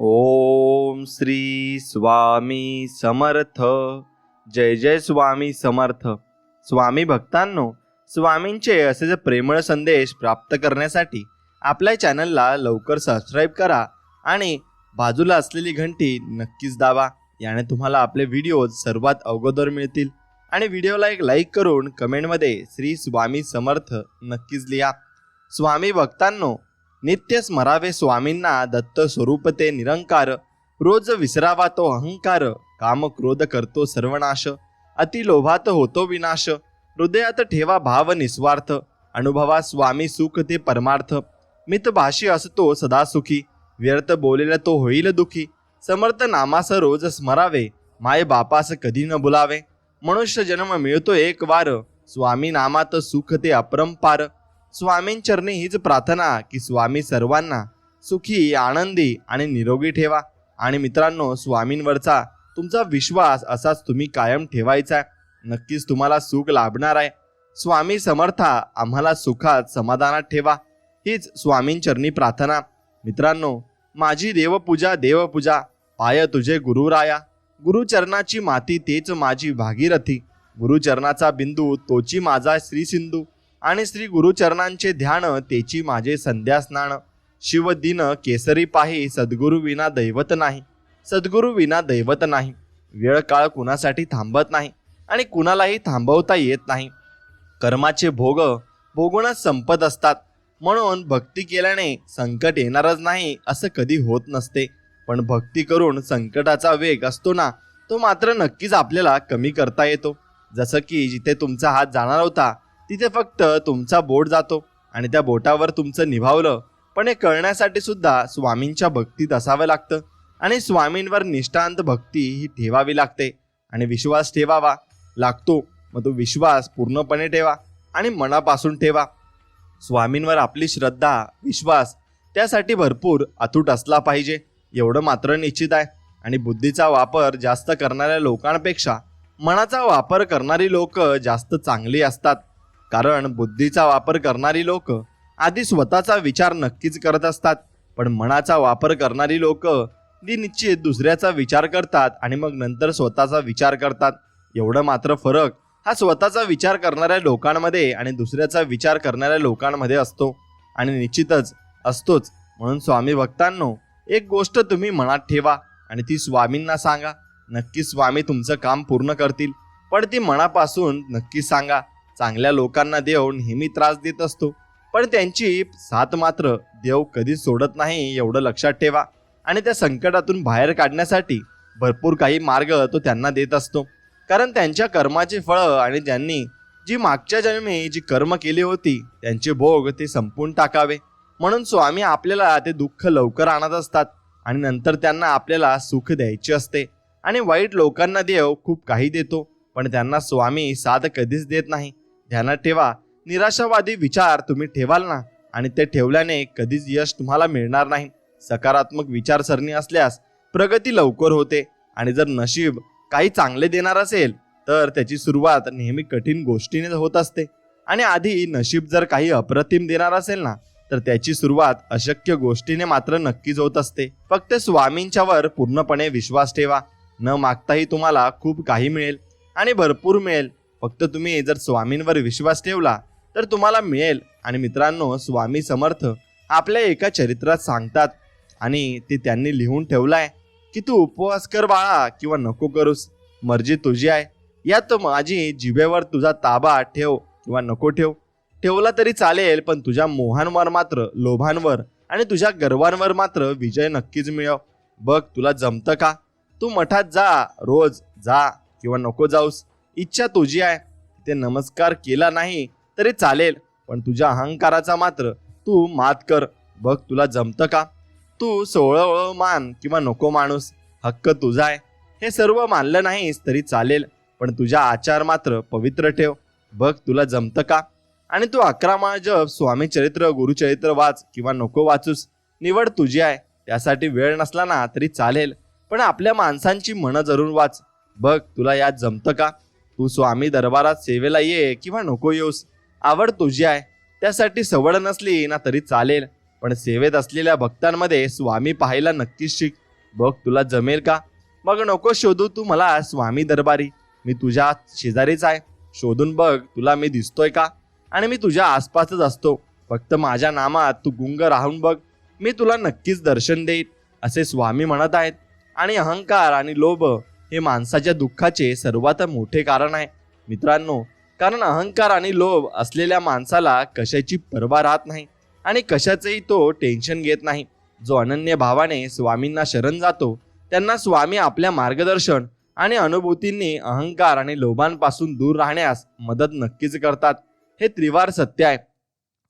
ओम श्री स्वामी समर्थ. जय जय स्वामी समर्थ. स्वामी भक्तांनो, स्वामींचे असे प्रेमळ संदेश प्राप्त करण्यासाठी आपल्या चॅनलला लवकर सबस्क्राईब करा आणि बाजूला असलेली घंटी नक्कीच दाबा. याने तुम्हाला आपले व्हिडिओज सर्वात अगोदर मिळतील. आणि व्हिडिओला एक लाईक करून कमेंटमध्ये श्री स्वामी समर्थ नक्कीच लिहा. स्वामी भक्तांनो, नित्य स्मरावे स्वामींना. दत्त स्वरूप ते निरंकार. रोज विसरावा तो अहंकार. काम क्रोध करतो सर्वनाश. अति लोभात होतो विनाश. हृदयात ठेवा भाव निस्वार्थ. अनुभवा स्वामी सुख ते परमार्थ. मितभाषी असतो सदा सुखी. व्यर्थ बोलेला तो होईल दुखी. समर्थ नामास रोज स्मरावे. माय बापास कधी न बुलावे. मनुष्य जन्म मिळतो एक वार. स्वामी नामात सुख ते अपरंपार. स्वामींचरणी हीच प्रार्थना की स्वामी सर्वांना सुखी, आनंदी आणि निरोगी ठेवा. आणि मित्रांनो, स्वामींवरचा तुमचा विश्वास असाच तुम्ही कायम ठेवायचा. नक्कीच तुम्हाला सुख लाभणार आहे. स्वामी समर्था, आम्हाला सुखात समाधानात ठेवा, हीच स्वामींचरणी प्रार्थना. मित्रांनो, माझी देवपूजा देवपूजा. पाय तुझे गुरुराया. गुरुचरणाची माती तेच माझी भागीरथी. गुरुचरणाचा बिंदू तोची माझा श्री सिंधू. आणि श्री गुरुचरणांचे ध्यान तेची माझे संध्या स्नान. शिव दिन केसरी पाही. सद्गुरु विना दैवत नाही. सद्गुरु विना दैवत नाही. वेळ काळ कुणासाठी थांबत नाही आणि कुणालाही थांबवता येत नाही. कर्माचे भोग भोगूनच संपत असतात. म्हणून भक्ती केल्याने संकट येणारच नाही असं कधी होत नसते. पण भक्ती करून संकटाचा वेग असतो ना, तो मात्र नक्कीच आपल्याला कमी करता येतो. जसं की जिथे तुमचा हात जाणार होता तिथे फक्त तुमचा बोट जातो आणि त्या बोटावर तुमचं निभावलं. पण हे कळण्यासाठी सुद्धा स्वामींच्या भक्तीत असावं लागतं. आणि स्वामींवर निष्ठांत भक्ती ही ठेवावी लागते आणि विश्वास ठेवावा लागतो. मग तो विश्वास पूर्णपणे ठेवा आणि मनापासून ठेवा. स्वामींवर आपली श्रद्धा, विश्वास त्यासाठी भरपूर अतूट असला पाहिजे, एवढं मात्र निश्चित आहे. आणि बुद्धीचा वापर जास्त करणाऱ्या लोकांपेक्षा मनाचा वापर करणारी लोक जास्त चांगली असतात. कारण बुद्धीचा वापर करणारी लोक आधी स्वतःचा विचार नक्कीच करत असतात, पण मनाचा वापर करणारी लोक निश्चित दुसऱ्याचा विचार करतात आणि मग नंतर स्वतःचा विचार करतात. एवढं मात्र फरक हा स्वतःचा विचार करणाऱ्या लोकांमध्ये आणि दुसऱ्याचा विचार करणाऱ्या लोकांमध्ये असतो आणि निश्चितच असतोच. म्हणून स्वामी भक्तांनो, एक गोष्ट तुम्ही मनात ठेवा आणि ती स्वामींना सांगा. नक्की स्वामी तुमचं काम पूर्ण करतील, पण ती मनापासून नक्की सांगा. चांगल्या लोकांना देव नेहमी त्रास देत असतो, पण त्यांची साथ मात्र देव कधीच सोडत नाही, एवढं लक्षात ठेवा. आणि त्या संकटातून बाहेर काढण्यासाठी भरपूर काही मार्ग तो त्यांना देत असतो. कारण त्यांच्या कर्माचे फळं आणि ज्यांनी जी मागच्या जन्मी जी कर्म केली होती त्यांचे भोग ते संपून टाकावे. म्हणून स्वामी आपल्याला ते दुःख लवकर आणत असतात आणि नंतर त्यांना आपल्याला सुख द्यायचे असते. आणि वाईट लोकांना देव खूप काही देतो, पण त्यांना स्वामी साथ कधीच देत नाही. ध्यानात ठेवा, निराशावादी विचार तुम्ही ठेवाल ना, आणि ते ठेवल्याने कधीच यश तुम्हाला मिळणार नाही. सकारात्मक विचारसरणी असल्यास प्रगती लवकर होते. आणि जर नशीब काही चांगले देणार असेल तर त्याची सुरुवात नेहमी कठीण गोष्टीने होत असते. आणि आधी नशीब जर काही अप्रतिम देणार असेल ना, तर त्याची सुरुवात अशक्य गोष्टीने मात्र नक्कीच होत असते. फक्त स्वामींच्यावर पूर्णपणे विश्वास ठेवा. न मागताही तुम्हाला खूप काही मिळेल आणि भरपूर मिळेल. फक्त तुम्ही जर स्वामींवर विश्वास ठेवला तर तुम्हाला मिळेल. आणि मित्रांनो, स्वामी समर्थ आपल्या एका चरित्रात सांगतात आणि ते त्यांनी लिहून ठेवलाय की तू उपवास कर बाळा किंवा नको करूस, मर्जी तुझी आहे. यात माझी जिभेवर तुझा ताबा ठेव किंवा नको ठेव. ठेवला तरी चालेल, पण तुझ्या मोहांवर मात्र, लोभांवर आणि तुझ्या गर्वांवर मात्र विजय नक्कीच मिळव. बघ तुला जमतं का. तू मठात जा, रोज जा किंवा नको जाऊस, इच्छा तुझी आहे. ते नमस्कार केला नाही तरी चालेल, पण तुझ्या अहंकाराचा मात्र तू मात कर. बघ तुला जमतं का. तू सोळं मान किंवा नको माणूस, हक्क तुझा आहे. हे सर्व मानलं नाहीस तरी चालेल, पण तुझा आचार मात्र पवित्र ठेव. बघ तुला जमतं का. आणि तू 11 माळ जप, स्वामी चरित्र, गुरुचरित्र वाच किंवा नको वाचूस, निवड तुझी आहे. त्यासाठी वेळ नसला ना तरी चालेल, पण आपल्या माणसांची मनं जरूर वाच. बघ तुला यात जमतं का. तू स्वामी दरबारात सेवेला ये किंवा नको येऊस, आवड तुझी आहे. त्यासाठी सवड नसली ना तरी चालेल, पण सेवेत असलेल्या भक्तांमध्ये स्वामी पाहायला नक्कीच शिक. बघ तुला जमेल का? मग नको शोधू तू मला स्वामी दरबारी, मी तुझ्या शेजारीच आहे. शोधून बघ तुला मी दिसतोय का? आणि मी तुझ्या आसपासच असतो. फक्त माझ्या नामात तू गुंग राहून बघ, मी तुला नक्कीच दर्शन देईन, असे स्वामी म्हणत आहेत. आणि अहंकार आणि लोभ हे माणसाच्या दुःखाचे सर्वात मोठे कारण आहे मित्रांनो. कारण अहंकार आणि लोभ असलेल्या माणसाला कशाची पर्वा राहत नाही आणि कशाचंही तो टेन्शन घेत नाही. जो अनन्य भावाने स्वामींना शरण जातो त्यांना स्वामी आपल्या मार्गदर्शन आणि अनुभूतींनी अहंकार आणि लोभांपासून दूर राहण्यास मदत नक्कीच करतात. हे त्रिवार सत्य आहे.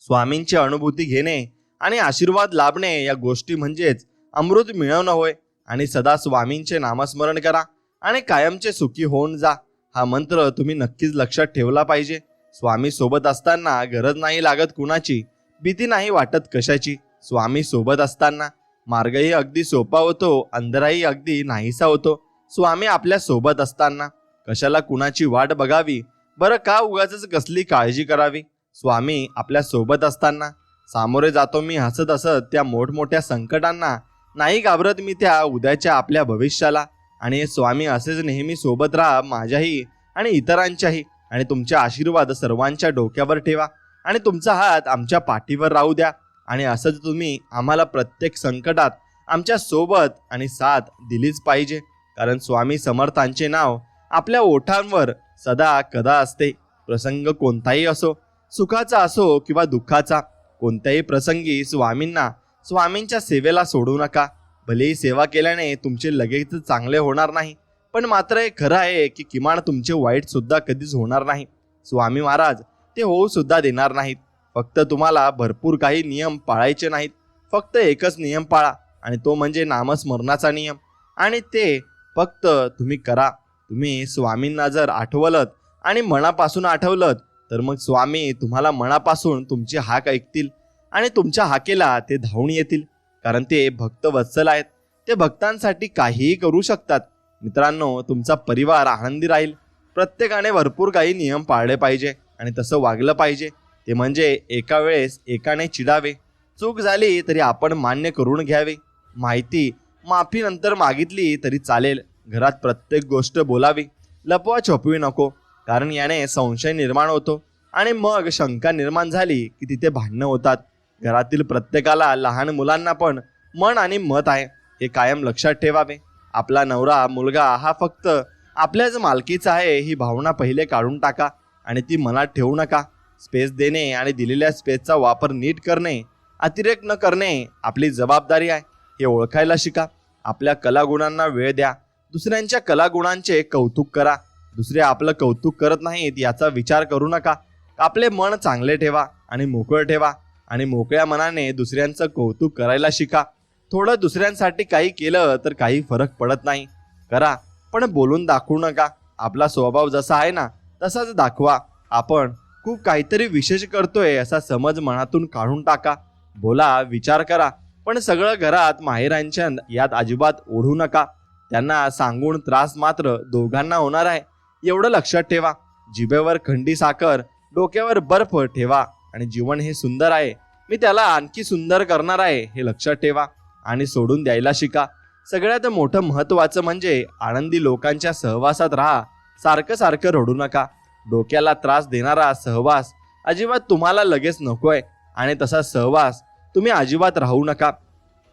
स्वामींची अनुभूती घेणे आणि आशीर्वाद लाभणे या गोष्टी म्हणजेच अमृत मिळवणं होय. आणि सदा स्वामींचे नामस्मरण करा आणि कायमचे सुखी होऊन जा. हा मंत्र तुम्ही नक्कीच लक्षात ठेवला पाहिजे. स्वामी सोबत असताना गरज नाही लागत कुणाची, भीती नाही वाटत कशाची. स्वामी सोबत असताना मार्गही अगदी सोपा होतो, अंधाराही अगदी नाहीसा होतो. स्वामी आपल्या सोबत असताना कशाला कुणाची वाट बघावी, बरं का उगाच कसली काळजी करावी. स्वामी आपल्या सोबत असताना सामोरे जातो मी हसत हसत त्या मोठमोठ्या संकटांना, नाही घाबरत मी त्या उद्याच्या आपल्या भविष्याला. आणि स्वामी असेच नेहमी सोबत राहा माझ्याही आणि इतरांच्याही. आणि तुमचे आशीर्वाद सर्वांच्या डोक्यावर ठेवा आणि तुमचा हात आमच्या पाठीवर राहू द्या. आणि असंच तुम्ही आम्हाला प्रत्येक संकटात आमच्या सोबत आणि साथ दिलीच पाहिजे. कारण स्वामी समर्थांचे नाव आपल्या ओठांवर सदा कदा असते. प्रसंग कोणताही असो, सुखाचा असो किंवा दुःखाचा, कोणत्याही प्रसंगी स्वामींच्या सेवेला सोडू नका. भलेही सेवा केल्याने तुमचे लगेच चांगले होणार नाही, पण मात्र हे खरं आहे की किमान तुमचे वाईट सुद्धा कधीच होणार नाही. स्वामी महाराज ते होऊ सुद्धा देणार नाहीत. फक्त तुम्हाला भरपूर काही नियम पाळायचे नाहीत. फक्त एकच नियम पाळा आणि तो म्हणजे नामस्मरणाचा नियम. आणि ते फक्त तुम्ही करा. तुम्ही स्वामींना जर आठवलत आणि मनापासून आठवलत तर मग स्वामी तुम्हाला मनापासून तुमची हाक ऐकतील आणि तुमच्या हाकेला ते धावून येतील. कारण ते भक्त वत्सल आहेत. ते भक्तांसाठी काहीही करू शकतात. मित्रांनो, तुमचा परिवार आनंदी राहील. प्रत्येकाने भरपूर काही नियम पाळले पाहिजे आणि तसं वागलं पाहिजे. ते म्हणजे एका वेळेस एकाने चिडावे, चूक झाली तरी आपण मान्य करून घ्यावे, माफी नंतर मागितली तरी चालेल. घरात प्रत्येक गोष्ट बोलावी, लपवा छपवी नको. कारण याने संशय निर्माण होतो आणि मग शंका निर्माण झाली की तिथे भांडणं होतात. घरातील प्रत्येकाला, लहान मुलांना पण मन आणि मत आहे हे कायम लक्षात ठेवावे. आपला नवरा मुलगा हा फक्त आपल्याच मालकीचा आहे ही भावना पहिले काढून टाका आणि ती मनात ठेवू नका. स्पेस देणे आणि दिलेल्या स्पेसचा वापर नीट करणे, अतिरेक न करणे आपली जबाबदारी आहे हे ओळखायला शिका. आपल्या कलागुणांना वेळ द्या. दुसऱ्यांच्या कलागुणांचे कौतुक करा. दुसरे आपलं कौतुक करत नाहीत याचा विचार करू नका. आपले मन चांगले ठेवा आणि मोकळं ठेवा आणि मोकळ्या मनाने दुसऱ्यांचं कौतुक करायला शिका. थोडं दुसऱ्यांसाठी काही केलं तर काही फरक पडत नाही. करा पण बोलून दाखवू नका. आपला स्वभाव जसा आहे ना तसाच दाखवा. आपण खूप काहीतरी विशेष करतोय असा समज मनातून काढून टाका. बोला, विचार करा, पण सगळं घरात माहेरांच्या यात अजिबात ओढू नका. त्यांना सांगून त्रास मात्र दोघांना होणार आहे एवढं लक्षात ठेवा. जिभेवर खंडी साखर, डोक्यावर बर्फ ठेवा आणि जीवन हे सुंदर आहे, मी त्याला आणखी सुंदर करणार आहे हे लक्षात ठेवा आणि सोडून द्यायला शिका. सगळ्यात मोठं महत्त्वाचं म्हणजे आनंदी लोकांच्या सहवासात राहा. सारखं सारखं रडू नका. डोक्याला त्रास देणारा सहवास अजिबात तुम्हाला लगेच नकोय आणि तसा सहवास तुम्ही अजिबात राहू नका.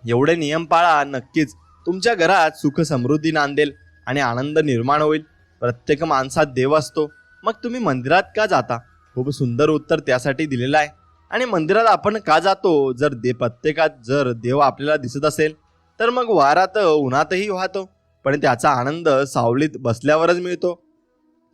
एवढे नियम पाळा, नक्कीच तुमच्या घरात सुख समृद्धी नांदेल आणि आनंद निर्माण होईल. प्रत्येक माणसात देव असतो, मग तुम्ही मंदिरात का जाता? खूप सुंदर उत्तर त्यासाठी दिलेलं आहे. आणि मंदिरात आपण का जातो? प्रत्येकात जर देव आपल्याला दिसत असेल तर मग वारात उन्हातही वाहतो, पण त्याचा आनंद सावलीत बसल्यावरच मिळतो.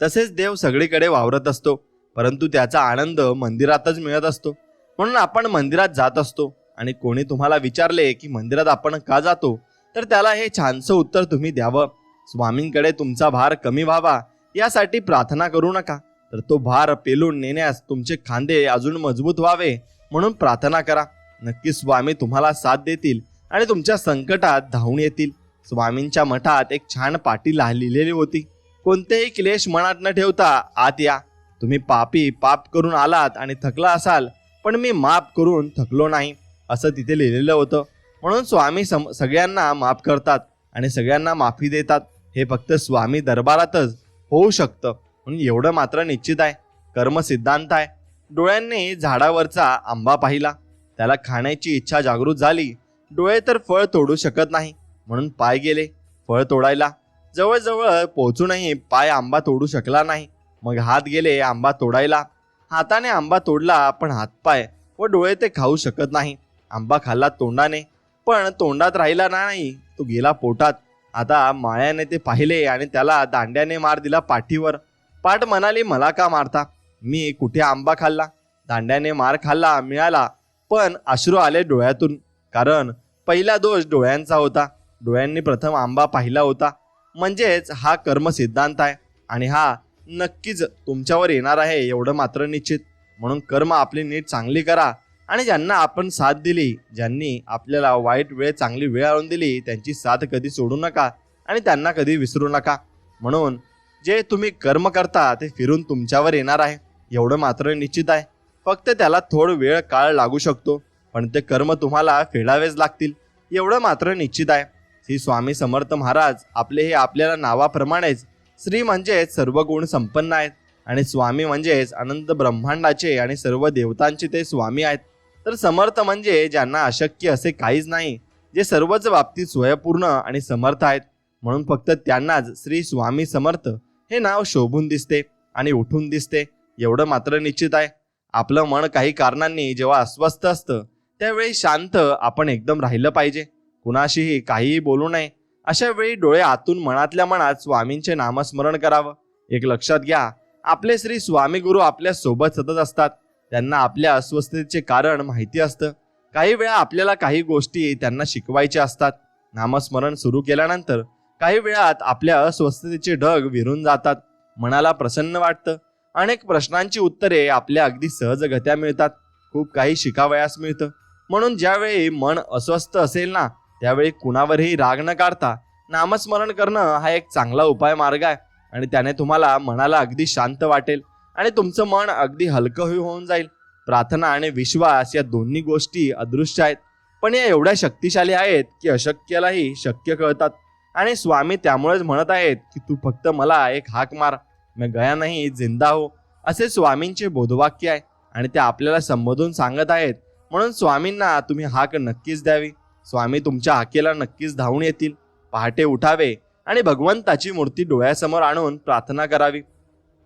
तसेच देव सगळीकडे वावरत असतो, परंतु त्याचा आनंद मंदिरातच मिळत असतो. म्हणून आपण मंदिरात जात असतो. आणि कोणी तुम्हाला विचारले की मंदिरात आपण का जातो तर त्याला हे छानसं उत्तर तुम्ही द्यावं. स्वामींकडे तुमचा भार कमी व्हावा यासाठी प्रार्थना करू नका, तर तो भार पेलून नेण्यास तुमचे खांदे अजून मजबूत व्हावे म्हणून प्रार्थना करा. नक्की स्वामी तुम्हाला साथ देतील आणि तुमच्या संकटात धावून येतील. स्वामींच्या मठात एक छान पाटी लिहिलेली होती, कोणतेही क्लेश मनात न ठेवता आत या. तुम्ही पाप करून आलात आणि थकला असाल, पण मी माफ करून थकलो नाही असं तिथे लिहिलेलं होतं. म्हणून स्वामी सगळ्यांना माफ करतात आणि सगळ्यांना माफी देतात हे फक्त स्वामी दरबारातच होऊ शकतं. म्हणून एवढं मात्र निश्चित आहे, कर्म सिद्धांत आहे. डोळ्यांनी झाडावरचा आंबा पाहिला, त्याला खाण्याची इच्छा जागृत झाली. डोळे तर फळ तोडू शकत नाही, म्हणून पाय गेले फळ तोडायला. जवळजवळ पोहोचूनही पाय आंबा तोडू शकला नाही. मग हात गेले आंबा तोडायला. हाताने आंबा तोडला, पण हातपाय व डोळे ते खाऊ शकत नाही. आंबा खाल्ला तोंडाने, पण तोंडात राहिला नाही, तो गेला पोटात. आता मायाने ते पाहिले आणि त्याला दांड्याने मार दिला पाठीवर. पाठ म्हणाली, मला का मारता? मी कुठे आंबा खाल्ला? दांड्याने मार खाल्ला मिळाला, पण अश्रू आले डोळ्यातून. कारण पहिला दोष डोळ्यांचा होता. डोळ्यांनी प्रथम आंबा पाहिला होता. म्हणजेच हा कर्म सिद्धांत आहे आणि हा नक्कीच तुमच्यावर येणार आहे, एवढं मात्र निश्चित. म्हणून कर्म आपली नीट चांगली करा आणि ज्यांना आपण साथ दिली, ज्यांनी आपल्याला वाईट वेळ चांगली वेळ आणून दिली, त्यांची साथ कधी सोडू नका आणि त्यांना कधी विसरू नका. म्हणून जे तुम्ही कर्म करता ते फिरून तुमच्यावर येणार आहे, एवढं मात्र निश्चित आहे. फक्त त्याला थोडं वेळ काळ लागू शकतो, पण ते कर्म तुम्हाला फेडावेच लागतील, एवढं मात्र निश्चित आहे. श्री स्वामी समर्थ महाराज आपले हे आपल्याला नावाप्रमाणेच श्री म्हणजेच सर्व गुण संपन्न आहेत आणि स्वामी म्हणजेच अनंत ब्रह्मांडाचे आणि सर्व देवतांचे ते स्वामी आहेत. तर समर्थ म्हणजे ज्यांना अशक्य असे काहीच नाही, जे सर्वच बाबतीत स्वयंपूर्ण आणि समर्थ आहेत. म्हणून फक्त त्यांनाच श्री स्वामी समर्थ हे नाव शोभून दिसते आणि उठून दिसते, एवढं मात्र निश्चित आहे. आपलं मन काही कारणांनी जेव्हा अस्वस्थ असतं त्यावेळी शांत आपण एकदम राहिलं पाहिजे, कुणाशीही काहीही बोलू नये. अशा वेळी डोळे आतून मनातल्या मनात स्वामींचे नामस्मरण करावं. एक लक्षात घ्या, आपले श्री स्वामी गुरु आपल्या सोबत सतत असतात. त्यांना आपल्या अस्वस्थतेचे कारण माहिती असतं. काही वेळा आपल्याला काही गोष्टी त्यांना शिकवायच्या असतात. नामस्मरण सुरू केल्यानंतर काही वेळात आपल्या अस्वस्थतेचे ढग विरून जातात, मनाला प्रसन्न वाटतं. अनेक प्रश्नांची उत्तरे आपल्या अगदी सहजगत्या मिळतात. खूप काही शिकावयास मिळतं. म्हणून ज्यावेळी मन अस्वस्थ असेल ना, त्यावेळी कुणावरही राग न काढता नामस्मरण करणं हा एक चांगला उपाय मार्ग आहे आणि त्याने तुम्हाला मनाला अगदी शांत वाटेल आणि तुमचं मन अगदी हलकं होऊन जाईल. प्रार्थना आणि विश्वास या दोन्ही गोष्टी अदृश्य आहेत, पण या एवढ्या शक्तिशाली आहेत की अशक्यालाही शक्य कळतात. आणि स्वामी त्यामुळेच म्हणत आहेत की तू फक्त मला एक हाक मार, मैं गया नहीं जिंदा हो, असे स्वामींचे बोधवाक्य आहे आणि ते आपल्याला संबोधून सांगत आहेत. म्हणून स्वामींना तुम्ही हाक नक्कीच द्यावी. स्वामी तुमच्या हाकेला नक्कीच धावून येतील. पहाटे उठावे आणि भगवंताची मूर्ती डोळ्यासमोर आणून प्रार्थना करावी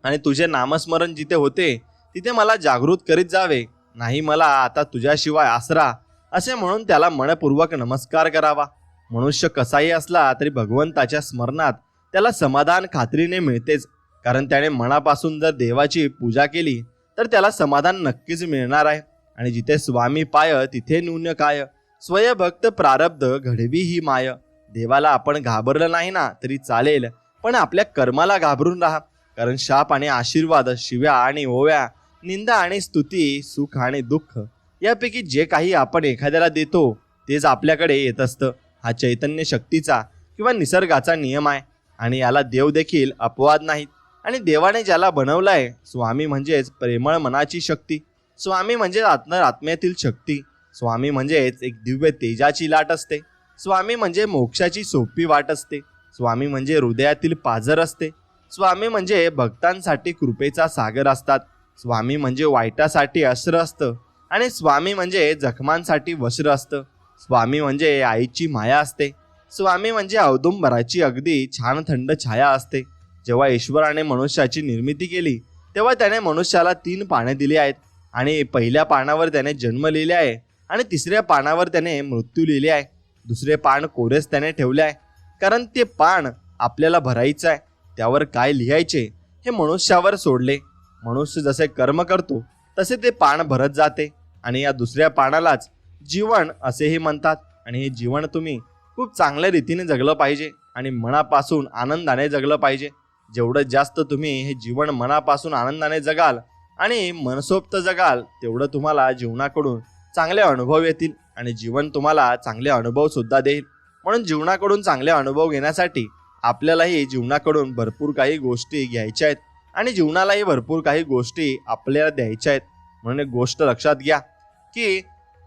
आणि तुझे नामस्मरण जिथे होते तिथे मला जागृत करीत जावे. नाही मला आता तुझ्याशिवाय आसरा, असे म्हणून त्याला मनपूर्वक नमस्कार करावा. मनुष्य कसाही असला तरी भगवंताच्या स्मरणात त्याला समाधान खात्रीने मिळतेच. कारण त्याने मनापासून जर देवाची पूजा केली तर त्याला समाधान नक्कीच मिळणार आहे. आणि जिथे स्वामी पाय तिथे न्यून काय, स्वयंभक्त प्रारब्ध घडवी ही माय. देवाला आपण घाबरलं नाही ना तरी चालेल, पण आपल्या कर्माला घाबरून राहा. कारण शाप आणि आशीर्वाद, शिव्या आणि ओव्या, निंदा आणि स्तुती, सुख आणि दुःख यापैकी जे काही आपण एखाद्याला देतो तेच आपल्याकडे येत असतं. हा चैतन्य शक्तीचा किंवा निसर्गाचा नियम आहे आणि याला देव देखील अपवाद नाहीत. आणि देवाने ज्याला बनवलाय, स्वामी म्हणजेच प्रेमळ मनाची शक्ती, स्वामी म्हणजे आत्म्यातील शक्ती, स्वामी म्हणजेच एक दिव्य तेजाची लाट असते, स्वामी म्हणजे मोक्षाची सोपी वाट असते, स्वामी म्हणजे हृदयातील पाझर असते, स्वामी म्हणजे भक्तांसाठी कृपेचा सागर असतात, स्वामी म्हणजे वाईटासाठी अस्त्र असतं आणि स्वामी म्हणजे जखमांसाठी वस्त्र असतं, स्वामी म्हणजे आईची माया असते, स्वामी म्हणजे औदुंबराची अगदी छान थंड छाया असते. जेव्हा ईश्वराने मनुष्याची निर्मिती केली तेव्हा त्याने मनुष्याला 3 पाने दिली आहेत आणि पहिल्या पानावर त्याने जन्म लिहिले आहे आणि तिसऱ्या पानावर त्याने मृत्यू लिहिले आहे. दुसरे पान कोरेच त्याने ठेवले आहे, कारण ते पान आपल्याला भरायचं आहे. त्यावर काय लिहायचे हे मनुष्यावर सोडले. मनुष्य जसे कर्म करतो तसे ते पान भरत जाते आणि या दुसऱ्या पानालाच जीवन असेही म्हणतात. आणि हे जीवन तुम्ही खूप चांगल्या रीतीने जगलं पाहिजे आणि मनापासून आनंदाने जगलं पाहिजे. जेवढं जास्त तुम्ही हे जीवन मनापासून आनंदाने जगाल आणि मनसोक्त जगाल तेवढं तुम्हाला जीवनाकडून चांगले अनुभव येतील आणि जीवन तुम्हाला चांगले अनुभव सुद्धा देईल. म्हणून जीवनाकडून चांगले अनुभव घेण्यासाठी आपल्यालाही जीवनाकडून भरपूर काही गोष्टी घ्यायच्या आहेत आणि जीवनालाही भरपूर काही गोष्टी आपल्याला द्यायच्या आहेत. म्हणून एक गोष्ट लक्षात घ्या की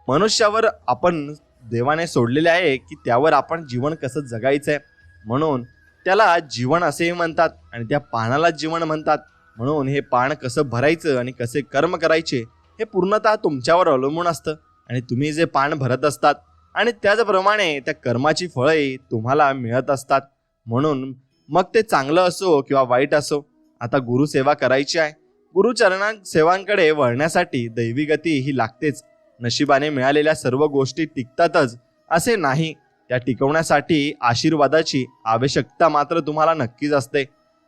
मनुष्यावर आपण देवाने सोडलेले आहे की त्यावर आपण जीवन कसं जगायचं आहे. म्हणून त्याला जीवन असेही म्हणतात आणि त्या पानाला जीवन म्हणतात. म्हणून हे पान कसं भरायचं आणि कसे कर्म करायचे हे पूर्णतः तुमच्यावर अवलंबून असतं. आणि तुम्ही जे पान भरत असतात आणि त्याचप्रमाणे त्या कर्माची फळे तुम्हाला मिळत असतात. म्हणून मग ते चांगलं असो किंवा वाईट असो, आता गुरुसेवा करायची आहे. गुरुचरणा सेवांकडे वळण्यासाठी दैवी गती ही लागतेच. नशिबाने मिळालेल्या सर्व गोष्टी टिकतातच असे नाही. त्या टिकवण्यासाठी आशीर्वादाची आवश्यकता मात्र तुम्हाला नक्कीच असते.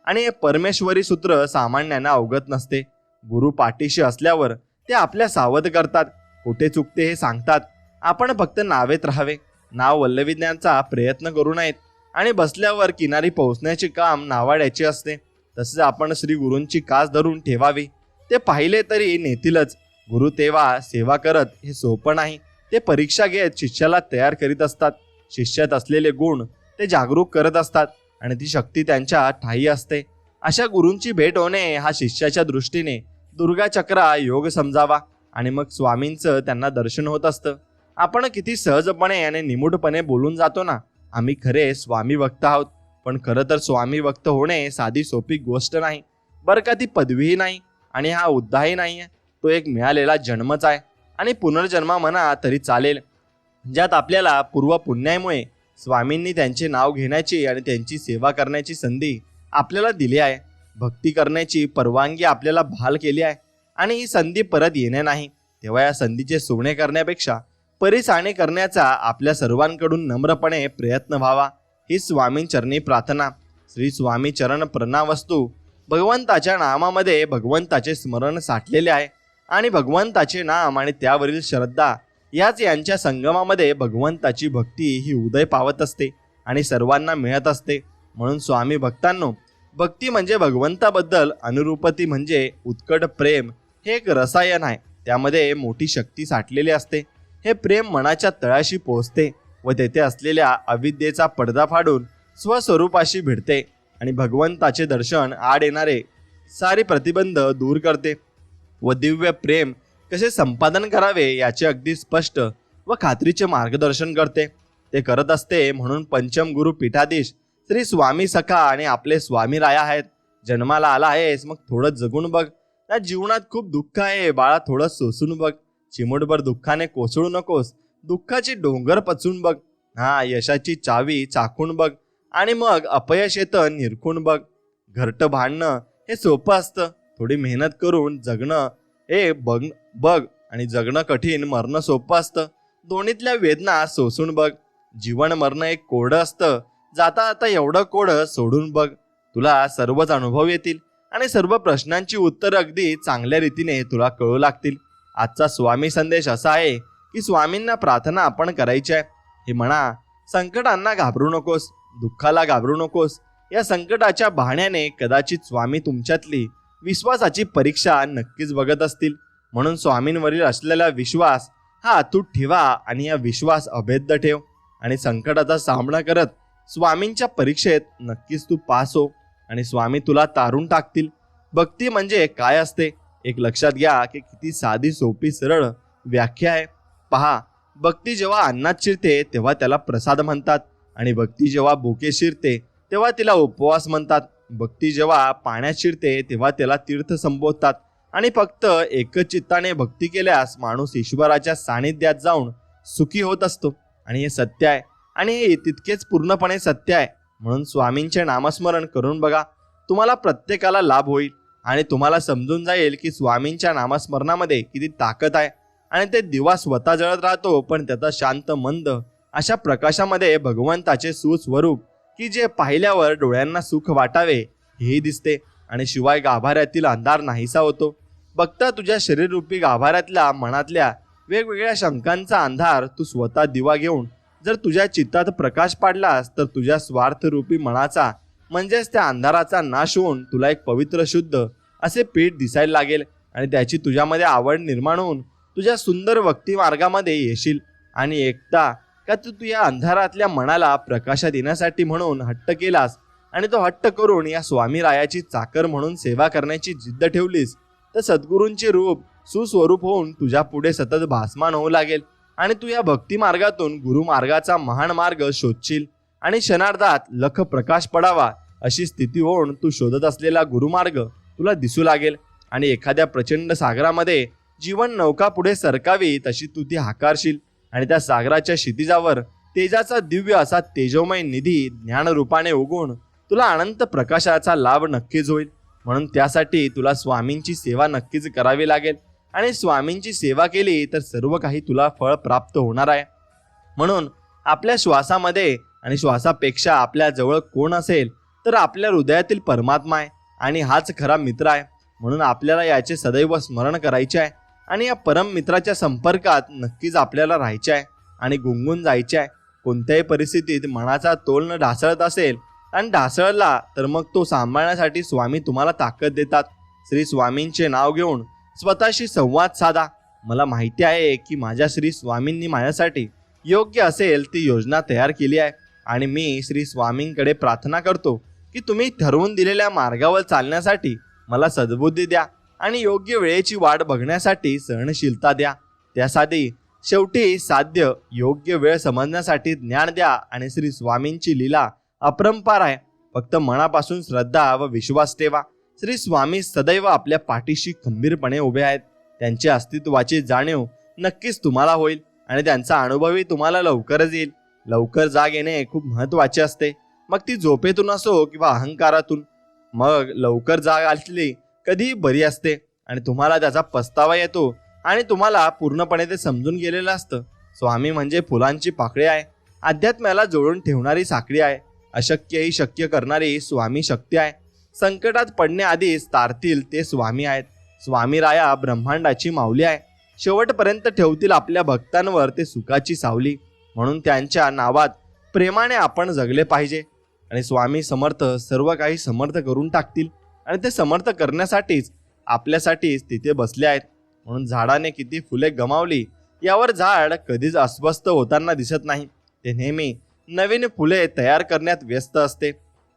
आणि हे परमेश्वरी सूत्र सामान्यांना अवगत नसते. गुरु पाठीशी असल्यावर ते आपल्या सावध करतात, कुठे चुकते हे सांगतात. आपण फक्त नावेत राहावे, नाव वल्लविण्याचा प्रयत्न करू नयेत आणि बसल्यावर किनारी पोहोचण्याचे काम नावाड्याचे असते. तसेच आपण श्री गुरूंची कास धरून ठेवावी. ते पाहिले तरी नेतीलच. गुरु तेव्हा सेवा करत हे सोपं नाही. ते परीक्षा घेत शिष्याला तयार करीत असतात. शिष्यात असलेले गुण ते जागरूक करत असतात आणि ती शक्ती त्यांच्या ठायी असते. अशा गुरूंची भेट होणे हा शिष्याच्या दृष्टीने दुर्गाचक्रा योग समजावा. आणि मग स्वामींचं त्यांना दर्शन होत असतं. आपण किती सहजपणे आणि निमूटपणे बोलून जातो ना, आम्ही खरे स्वामी भक्त आहोत. पण खरं तर स्वामी भक्त होणे साधी सोपी गोष्ट नाही बरं का. ती पदवीही नाही आणि हा हुद्दाही नाही आहे. तो एक मिळालेला जन्मच आहे आणि पुनर्जन्म म्हणा तरी चालेल, ज्यात आपल्याला पूर्व पुण्यामुळे स्वामींनी त्यांचे नाव घेण्याची आणि त्यांची सेवा करण्याची संधी आपल्याला दिली आहे. भक्ती करण्याची परवानगी आपल्याला बहाल केली आहे आणि ही संधी परत येणे नाही. तेव्हा या संधीचे सोने करण्यापेक्षा परिसाणे करण्याचा आपल्या सर्वांकडून नम्रपणे प्रयत्न व्हावा. ही स्वामींचरणी प्रार्थना. श्री स्वामी चरण प्रणावस्तू. भगवंताच्या नामामध्ये भगवंताचे स्मरण साठलेले आहे आणि भगवंताचे नाम आणि त्यावरील श्रद्धा याच यांच्या संगमामध्ये भगवंताची भक्ती ही उदय पावत असते आणि सर्वांना मिळत असते. म्हणून स्वामी भक्तांनो, भक्ती म्हणजे भगवंताबद्दल अनुरूपती म्हणजे उत्कट प्रेम. हे एक रसायन आहे, त्यामध्ये मोठी शक्ती साठलेली असते. हे प्रेम मनाच्या तळाशी पोहोचते व तेथे असलेल्या अविद्येचा पडदा फाडून स्वस्वरूपाशी भिडते आणि भगवंताचे दर्शन आड येणारे सारे प्रतिबंध दूर करते व दिव्य प्रेम कसे संपादन करावे याचे अगदी स्पष्ट व खात्रीचे मार्गदर्शन करते. ते करत असते. म्हणून पंचम गुरु पीठाधीश श्री स्वामी सखा आणि आपले स्वामी राया आहेत. जन्माला आला आहेस मग थोडं जगून बघ. या जीवनात खूप दुःख आहे बाळा, थोडं सोसून बघ. चिमूटभर दुःखाने कोसळू नकोस. दुःखाची डोंगर पचून बघ. यशाची चावी चाखून बघ आणि मग अपयश येतं निरखून बघ. घरटं भांडणं हे सोपं असतं, थोडी मेहनत करून जगणं हे बघ आणि जगणं कठीण, मरणं सोपं असतं. दोन्हीतल्या वेदना सोसून बघ. जीवन मरणं एक कोरडं असतं, जाता आता एवढं कोरडं सोडून बघ. तुला सर्वच अनुभव येतील आणि सर्व प्रश्नांची उत्तरं अगदी चांगल्या रीतीने तुला कळू लागतील. आजचा स्वामी संदेश असा आहे की स्वामींना प्रार्थना आपण करायची आहे. हे म्हणा, संकटांना घाबरू नकोस, दुःखाला घाबरू नकोस. या संकटाच्या बहाण्याने कदाचित स्वामी तुमच्यातली विश्वासाची परीक्षा नक्कीच बघत असतील. म्हणून स्वामींवरील असलेला विश्वास हा अतूट ठेवा आणि हा विश्वास अभेद्य ठेव आणि संकटाचा सामना करत स्वामींच्या परीक्षेत नक्कीच तू पास हो आणि स्वामी तुला तारून टाकतील. भक्ती म्हणजे काय असते एक लक्षात घ्या की किती साधी सोपी सरळ व्याख्या आहे. पहा, भक्ती जेव्हा अन्नात शिरते तेव्हा त्याला प्रसाद म्हणतात आणि भक्ती जेव्हा भुके शिरते तेव्हा तिला उपवास म्हणतात. भक्ती जेव्हा पाण्यात शिरते तेव्हा त्याला तीर्थ संबोधतात. आणि फक्त एकच चित्ताने भक्ती केल्यास माणूस ईश्वराच्या सानिध्यात जाऊन सुखी होत असतो. आणि हे सत्य आहे आणि हे तितकेच पूर्णपणे सत्य आहे. म्हणून स्वामींचे नामस्मरण करून बघा, तुम्हाला प्रत्येकाला लाभ होईल आणि तुम्हाला समजून जाईल की स्वामींच्या नामस्मरणामध्ये किती ताकद आहे. आणि ते दिवा स्वतः जळत राहतो पण त्याचा शांत मंद अशा प्रकाशामध्ये भगवंताचे सुस्वरूप की जे पाहिल्यावर डोळ्यांना सुख वाटावे हेही दिसते आणि शिवाय गाभाऱ्यातील अंधार नाहीसा होतो. बघता तुझ्या शरीररूपी गाभाऱ्यातल्या मनातल्या वेगवेगळ्या शंकांचा अंधार तू स्वतः दिवा घेऊन जर तुझ्या चित्तात प्रकाश पाडलास तर तुझ्या स्वार्थरूपी मनाचा म्हणजेच त्या अंधाराचा नाश होऊन तुला एक पवित्र शुद्ध असे पीठ दिसायला लागेल आणि त्याची तुझ्यामध्ये आवड निर्माण होऊन तुझ्या सुंदर भक्ती मार्गामध्ये येशील. आणि एकदा का तू या अंधारातल्या मनाला प्रकाशात येण्यासाठी म्हणून हट्ट केलास आणि तो हट्ट करून या स्वामी रायाची चाकर म्हणून सेवा करण्याची जिद्द ठेवलीस तर सद्गुरूंचे रूप सुस्वरूप होऊन तुझ्या पुढे सतत भासमान होऊ लागेल आणि तू या भक्ती मार्गातून गुरुमार्गाचा महान मार्ग शोधशील आणि क्षणार्धात लख प्रकाश पडावा अशी स्थिती होऊन तू शोधत असलेला गुरुमार्ग तुला दिसू लागेल. आणि एखाद्या प्रचंड सागरामध्ये जीवन नौका पुढे सरकावी तशी तू ती हाकारशील आणि त्या सागराच्या क्षितिजावर तेजाचा दिव्य असा तेजोमय निधी ज्ञानरूपाने उगवून तुला अनंत प्रकाशाचा लाभ नक्कीच होईल. म्हणून त्यासाठी तुला स्वामींची सेवा नक्कीच करावी लागेल आणि स्वामींची सेवा केली तर सर्व काही तुला फळ प्राप्त होणार आहे. म्हणून आपल्या श्वासामध्ये आणि श्वासापेक्षा आपल्या जवळ कोण असेल तर आपल्या हृदयातील परमात्मा आहे आणि हाच खरा मित्र आहे. म्हणून आपल्याला याचे सदैव स्मरण करायचे आहे आणि या परम मित्राच्या संपर्कात नक्कीच आपल्याला राहायचे आहे आणि गुंगून जायचे आहे. कोणत्याही परिस्थितीत मनाचा तोल न ढासळत असेल आणि ढासळला तर मग तो सांभाळण्यासाठी स्वामी तुम्हाला ताकद देतात. श्री स्वामींचे नाव घेऊन स्वतःशी संवाद साधा. मला माहिती आहे की माझ्या श्री स्वामींनी माझ्यासाठी योग्य असेल ती योजना तयार केली आहे आणि मी श्री स्वामींकडे प्रार्थना करतो की तुम्ही ठरवून दिलेल्या मार्गावर चालण्यासाठी मला सद्बुद्धी द्या आणि योग्य वेळेची वाट बघण्यासाठी सहनशीलता द्या. त्यासाठी शेवटी साध्य योग्य वेळ समजण्यासाठी ज्ञान द्या आणि श्री स्वामींची लीला अपरंपार आहे. फक्त मनापासून श्रद्धा व विश्वास ठेवा. श्री स्वामी सदैव आपल्या पाठीशी खंबीरपणे उभे आहेत. त्यांच्या अस्तित्वाची जाणीव नक्कीच तुम्हाला होईल आणि त्यांचा अनुभवही तुम्हाला लवकरच येईल. लवकर जाग येणे खूप महत्त्वाचे असते, मग ती झोपेतून असो किंवा अहंकारातून. मग लवकर जाग आली कधी बरी असते आणि तुम्हाला त्याचा पस्तावा येतो आणि तुम्हाला पूर्णपणे ते समजून गेलेलं असतं. स्वामी म्हणजे फुलांची पाकळी आहे, अध्यात्माला जोडून ठेवणारी साखळी आहे, अशक्यही शक्य करणारी स्वामी शक्ती आहे. संकटात पडण्याआधीच तारतील ते स्वामी आहेत. स्वामी राया ब्रह्मांडाची माऊली आहे. शेवटपर्यंत ठेवतील आपल्या भक्तांवर ते सुखाची सावली. म्हणून त्यांच्या नावात प्रेमाने आपण जगले पाहिजे आणि स्वामी समर्थ सर्व काही समर्थ करून टाकतील आणि ते समर्थ करण्यासाठीच आपल्यासाठीच तिथे बसले आहेत. म्हणून झाडाने किती फुले गमावली यावर झाड कधीच अस्वस्थ होताना दिसत नाही. ते नेहमी नवीन फुले तयार करण्यात व्यस्त असते.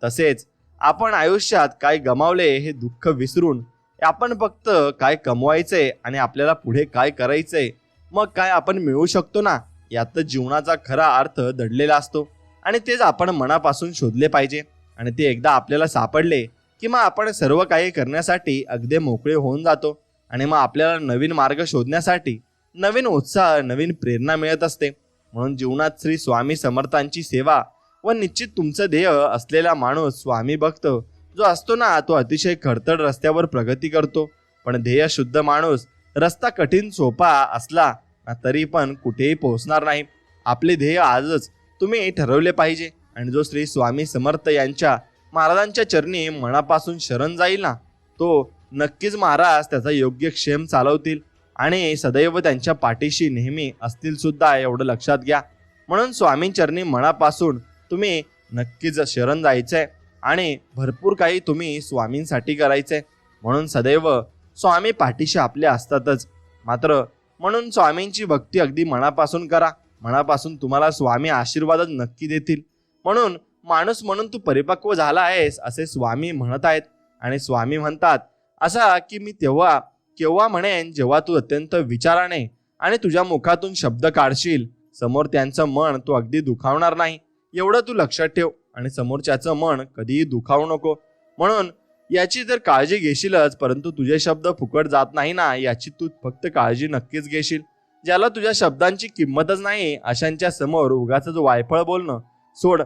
तसेच आपण आयुष्यात काय गमावले हे दुःख विसरून आपण फक्त काय कमवायचे आणि आपल्याला पुढे काय करायचंय, मग काय आपण मिळवू शकतो ना, यातच जीवनाचा खरा अर्थ दडलेला असतो आणि तेच आपण मनापासून शोधले पाहिजे. आणि ते एकदा आपल्याला सापडले की मग आपण सर्व काही करण्यासाठी अगदी मोकळे होऊन जातो आणि मग आपल्याला नवीन मार्ग शोधण्यासाठी नवीन उत्साह, नवीन प्रेरणा मिळत असते. म्हणून जीवनात श्री स्वामी समर्थांची सेवा व निश्चित तुमचं ध्येय असलेला माणूस स्वामी भक्त जो असतो ना, तो अतिशय खडतर रस्त्यावर प्रगती करतो. पण ध्येय शुद्ध माणूस रस्ता कठीण सोपा असला तरी पण कुठेही पोहोचणार नाही. आपले ध्येय आजच तुम्ही ठरवले पाहिजे आणि जो श्री स्वामी समर्थ यांच्या महाराजांच्या चरणी मनापासून शरण जाईल ना, तो नक्कीच महाराज त्याचा योग्य क्षेम चालवतील आणि सदैव त्यांच्या पाठीशी नेहमी असतील सुद्धा, एवढं लक्षात घ्या. म्हणून स्वामींचरणी मनापासून तुम्ही नक्कीच शरण जायचंय आणि भरपूर काही तुम्ही स्वामींसाठी करायचंय. म्हणून सदैव स्वामी पाठीशी आपले असतातच. मात्र म्हणून स्वामींची भक्ती अगदी मनापासून करा. मनापासून तुम्हाला स्वामी आशीर्वादच नक्की देतील. म्हणून माणूस म्हणून तू परिपक्व झाला आहेस असे स्वामी म्हणत आहेत आणि स्वामी म्हणतात असा की मी केव्हा म्हणेन जेव्हा तू अत्यंत विचाराने आणि तुझ्या मुखातून शब्द काढशील. समोर त्यांचं मन तू अगदी दुखावणार नाही, एवढं तू लक्षात ठेव आणि समोरच्याचं मन कधीही दुखावू नको. म्हणून याची तर काळजी घेशीलच, परंतु तुझे शब्द फुकट जात नाही ना, याची तू फक्त काळजी नक्कीच घेशील. ज्याला तुझ्या शब्दांची किंमतच नाही अशांच्या समोर उगाच वायफळ बोलणं सोड.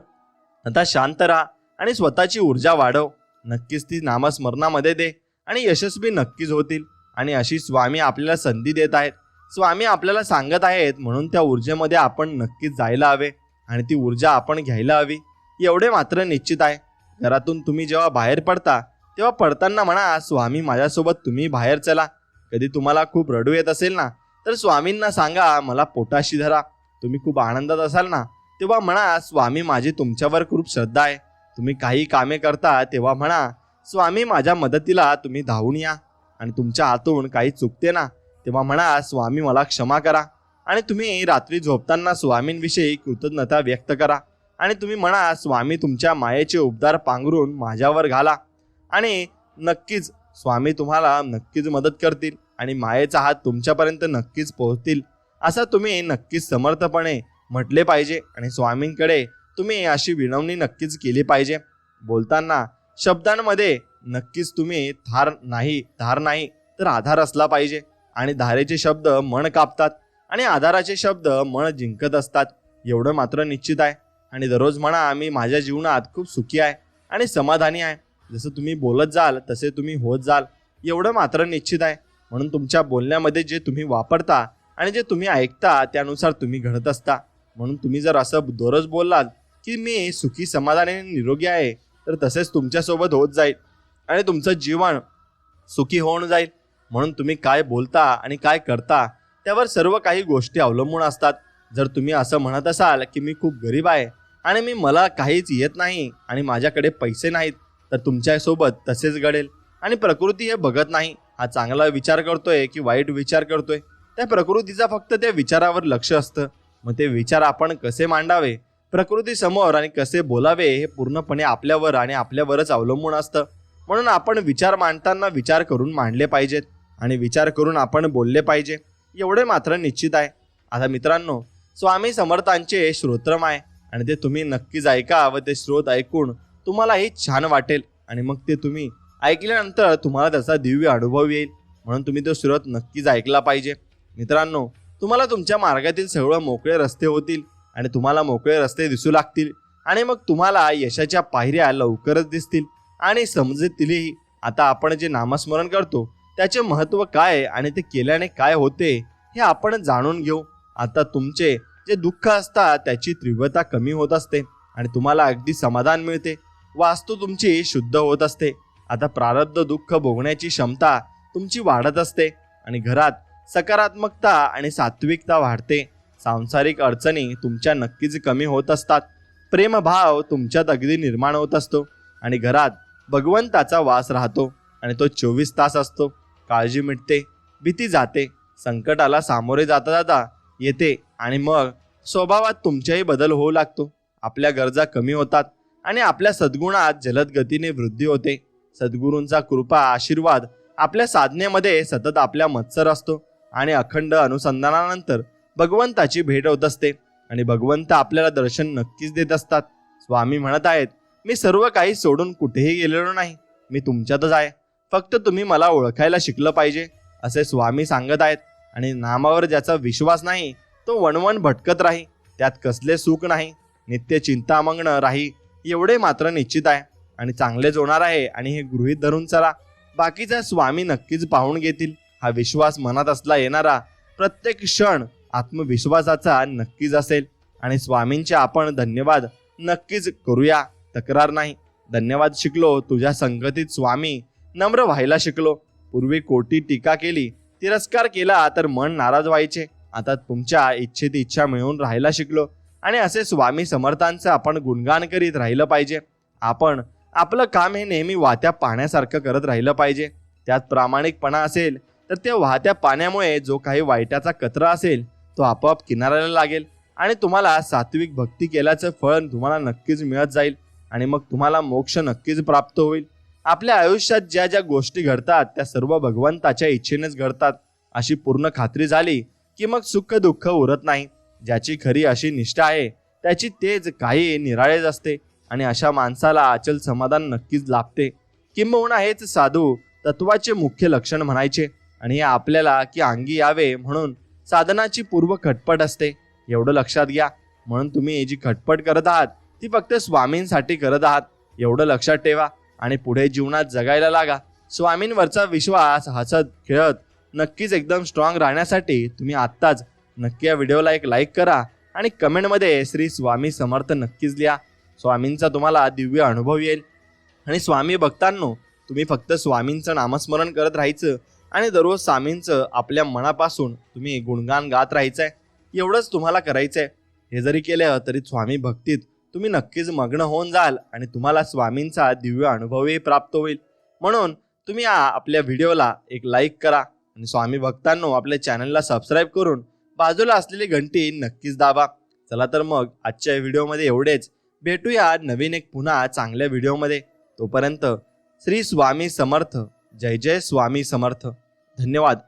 आता शांत राहा आणि स्वतःची ऊर्जा वाढव. नक्कीच ती नामस्मरणामध्ये दे आणि यशस्वी नक्कीच होतील. आणि अशी स्वामी आपल्याला संधी देत आहेत. स्वामी आपल्याला सांगत आहेत, म्हणून त्या ऊर्जेमध्ये आपण नक्कीच जायला हवे आणि ती ऊर्जा आपण घ्यायला हवी. एवढे मात्र निश्चित आहे. घरातून तुम्ही जेव्हा बाहेर पडता तेव्हा पडताना म्हणा स्वामी माझ्यासोबत तुम्ही बाहेर चला. कधी तुम्हाला खूप रडू येत असेल ना, तर स्वामींना सांगा मला पोटाशी धरा. तुम्ही खूप आनंदात असाल ना, तेव्हा म्हणा स्वामी माझी तुमच्यावर खूप श्रद्धा आहे. तुम्ही काही कामे करता तेव्हा म्हणा स्वामी माझ्या मदतीला तुम्ही धावून या. आणि तुमच्या हातून काही चुकते ना, तेव्हा म्हणा स्वामी मला क्षमा करा. आणि तुम्ही रात्री झोपताना स्वामींविषयी कृतज्ञता व्यक्त करा आणि तुम्ही म्हणा स्वामी तुमच्या मायेचे उपदार पांघरून माझ्यावर घाला. आणि नक्कीच स्वामी तुम्हाला नक्कीच मदत करतील आणि मायेचा हात तुमच्यापर्यंत नक्कीच पोहोचतील. असं तुम्ही नक्कीच समर्थपणे म्हटले पाहिजे आणि स्वामींकडे तुम्ही अशी विनवणी नक्कीच केली पाहिजे. बोलताना शब्दांमध्ये नक्कीच तुम्ही धार नाही तर आधार असला पाहिजे. आणि धारेचे शब्द मन कापतात आणि आधाराचे शब्द मन जिंकत असतात, एवढं मात्र निश्चित आहे. आणि दररोज म्हणा, मी माझ्या जीवनात खूप सुखी आहे आणि समाधानी आहे. जसं तुम्ही बोलत जाल तसे तुम्ही होत जाल, एवढं मात्र निश्चित आहे. म्हणून तुमच्या बोलण्यामध्ये जे तुम्ही वापरता आणि जे तुम्ही ऐकता त्यानुसार तुम्ही घडत असता. म्हणून तुम्ही जर असं दररोज बोललात की मी सुखी समाधानी आणि निरोगी आहे, तर तसेच तुमच्यासोबत होत जाईल आणि तुमचं जीवन सुखी होऊन जाईल. म्हणून तुम्ही काय बोलता आणि काय करता त्यावर सर्व काही गोष्टी अवलंबून असतात. जर तुम्ही असं म्हणत असाल की मी खूप गरीब आहे आणि मला काहीच येत नाही आणि माझ्याकडे पैसे नाहीत, तर तुमच्यासोबत तसेच घडेल. आणि प्रकृती हे बघत नाही हा चांगला विचार करतोय की वाईट विचार करतोय, त्या प्रकृतीचा फक्त त्या विचारावर लक्ष असतं. मग ते विचार आपण कसे मांडावे प्रकृतीसमोर आणि कसे बोलावे हे पूर्णपणे आपल्यावर आणि आपल्यावरच अवलंबून असतं. म्हणून आपण विचार मांडताना विचार करून मांडले पाहिजेत आणि विचार करून आपण बोलले पाहिजे, एवढे मात्र निश्चित आहे. आता मित्रांनो, स्वामी समर्थांचे श्रोत्रम आहे आणि ते तुम्ही नक्कीच ऐका व ते श्रोत ऐकून तुम्हालाही छान वाटेल आणि मग ते तुम्ही ऐकल्यानंतर तुम्हाला त्याचा दिव्य अनुभव येईल. म्हणून तुम्ही तो श्रोत नक्कीच ऐकला पाहिजे. मित्रांनो, तुम्हाला तुमच्या मार्गातील सगळं मोकळे रस्ते होतील आणि तुम्हाला मोकळे रस्ते दिसू लागतील आणि मग तुम्हाला यशाच्या पायऱ्या लवकरच दिसतील आणि समजतीलही. आता आपण जे नामस्मरण करतो त्याचे महत्त्व काय आणि ते केल्याने काय होते हे आपण जाणून घेऊ. आता तुमचे जे दुःख असतात त्याची तीव्रता कमी होत असते आणि तुम्हाला अगदी समाधान मिळते. वास्तू तुमची शुद्ध होत असते. आता प्रारब्ध दुःख भोगण्याची क्षमता तुमची वाढत असते आणि घरात सकारात्मकता आणि सात्विकता वाढते. सांसारिक अडचणी तुमच्या नक्कीच कमी होत असतात. प्रेमभाव तुमच्यात अगदी निर्माण होत असतो आणि घरात भगवंताचा वास राहतो आणि तो 24 तास असतो. काळजी मिटते, भीती जाते, संकटाला सामोरे जाता जाता येते आणि मग स्वभावात तुमच्याही बदल होऊ लागतो. आपल्या गरजा कमी होतात आणि आपल्या सद्गुणात जलद गतीने वृद्धी होते. सद्गुरूंचा कृपा आशीर्वाद आपल्या साधनेमध्ये सतत आपल्या मत्सर असतो आणि अखंड अनुसंधानानंतर भगवंताची भेट होत असते आणि भगवंत आपल्याला दर्शन नक्कीच देत असतात. स्वामी म्हणत आहेत, मी सर्व काही सोडून कुठेही गेलेलो नाही, मी तुमच्यातच आहे, फक्त तुम्ही मला ओळखायला शिकलं पाहिजे, असे स्वामी सांगत आहेत. आणि नामावर ज्याचा विश्वास नाही तो वणवण भटकत राही, त्यात कसले सुख नाही, नित्य चिंतामग्न राही, एवढे मात्र निश्चित आहे. आणि चांगलेच होणार आहे आणि हे गृहीत धरून चला, बाकीचा स्वामी नक्कीच पाहून घेतील. हा विश्वास मनात असला येणारा प्रत्येक क्षण आत्मविश्वासाचा नक्कीच असेल. आणि स्वामींचे आपण धन्यवाद नक्कीच करूया, तक्रार नाही. धन्यवाद शिकलो तुझ्या संगतीत स्वामी, नम्र व्हायला शिकलो. पूर्वी कोटी टीका केली, तिरस्कार केला तर मन नाराज व्हायचे, आता तुमच्या इच्छेत इच्छा मिळवून राहायला शिकलो. आणि असे स्वामी समर्थांचं आपण गुणगान करीत राहिलं पाहिजे. आपण आपलं काम हे नेहमी वाहत्या पाण्यासारखं करत राहिलं पाहिजे. त्यात प्रामाणिकपणा असेल तर त्या वाहत्या पाण्यामुळे जो काही वाईटाचा कचरा असेल तो आपोआप किनाऱ्याला लागेल आणि तुम्हाला सात्विक भक्ती केल्याचं फळ तुम्हाला नक्कीच मिळत जाईल आणि मग तुम्हाला मोक्ष नक्कीच प्राप्त होईल. आपल्या आयुष्यात ज्या ज्या गोष्टी घडतात त्या सर्व भगवंताच्या इच्छेनेच घडतात, अशी पूर्ण खात्री झाली की मग सुख दुःख उरत नाही. ज्याची खरी अशी निष्ठा आहे त्याची तेज काही निराळेच असते आणि अशा माणसाला अचल समाधान नक्कीच लाभते. किंबहुना हेच साधू तत्वाचे मुख्य लक्षण म्हणायचे. आणि हे आपल्याला की अंगी यावे म्हणून साधनाची पूर्व खटपट असते, एवढं लक्षात घ्या. म्हणून तुम्ही जी खटपट करत आहात ती फक्त स्वामींसाठी करत आहात, एवढं लक्षात ठेवा आणि पुढे जीवनात जगायला लागा. स्वामींवरचा विश्वास हसत खेळत नक्कीच एकदम स्ट्रॉंग राहण्यासाठी तुम्ही आत्ताच नक्की या व्हिडिओला एक लाईक करा आणि कमेंटमध्ये श्री स्वामी समर्थ नक्कीच लिहा. स्वामींचा तुम्हाला दिव्य अनुभव येईल. आणि स्वामी भक्तांनो, तुम्ही फक्त स्वामींचं नामस्मरण करत राहायचं आणि दररोज स्वामींचं आपल्या मनापासून तुम्ही गुणगान गात राहायचं आहे, एवढंच तुम्हाला करायचं आहे. हे जरी केलं तरी स्वामी भक्तीत तुम्ही नक्कीच मग्न होऊन जाल आणि तुम्हाला स्वामींचा दिव्य अनुभवही प्राप्त होईल. म्हणून तुम्ही आपल्या व्हिडिओला एक लाईक करा आणि स्वामी भक्तांनो, आपल्या चॅनलला सबस्क्राईब करून बाजूला असलेली घंटी नक्कीच दाबा. चला तर मग आजच्या व्हिडिओमध्ये एवढेच. भेटूया नवीन एक पुन्हा चांगल्या व्हिडिओमध्ये. तोपर्यंत श्री स्वामी समर्थ. जय जय स्वामी समर्थ. धन्यवाद.